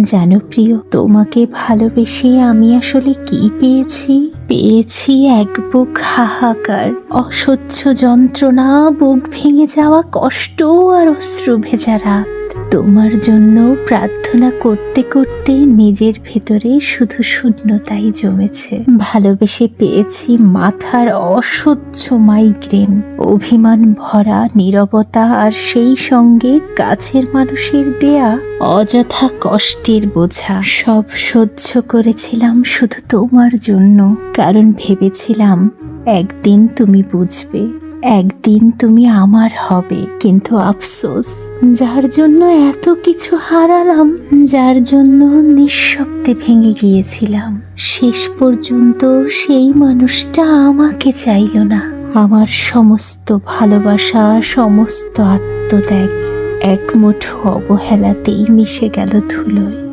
জানো প্রিয়, তোমাকে ভালোবেসে আমি আসলে কি পেয়েছি? পেয়েছি এক বুক হাহাকার, অসহ্য যন্ত্রণা, বুক ভেঙে যাওয়া কষ্ট আর অশ্রু ভেজা রাত। তোমার জন্য প্রার্থনা করতে করতে নিজের ভেতরে শুধু শূন্যতাই জমেছে। ভালোবেসে পেয়েছি মাথার অসহ্য মাইগ্রেন, অভিমান ভরা নীরবতা, আর সেই সঙ্গে কাছের মানুষের দেয়া অযথা কষ্টের বোঝা। সব সহ্য করেছিলাম শুধু তোমার জন্য, কারণ ভেবেছিলাম একদিন তুমি বুঝবে, একদিন তুমি আমার হবে। কিন্তু আফসোস, যার জন্য এত কিছু হারালাম, যার জন্য নিঃশব্দে ভেঙে গিয়েছিলাম, শেষ পর্যন্ত সেই মানুষটা আমাকে চাইল না। আমার সমস্ত ভালোবাসা, সমস্ত আত্মত্যাগ এক মুঠো অবহেলাতেই মিশে গেল ধুলোয়।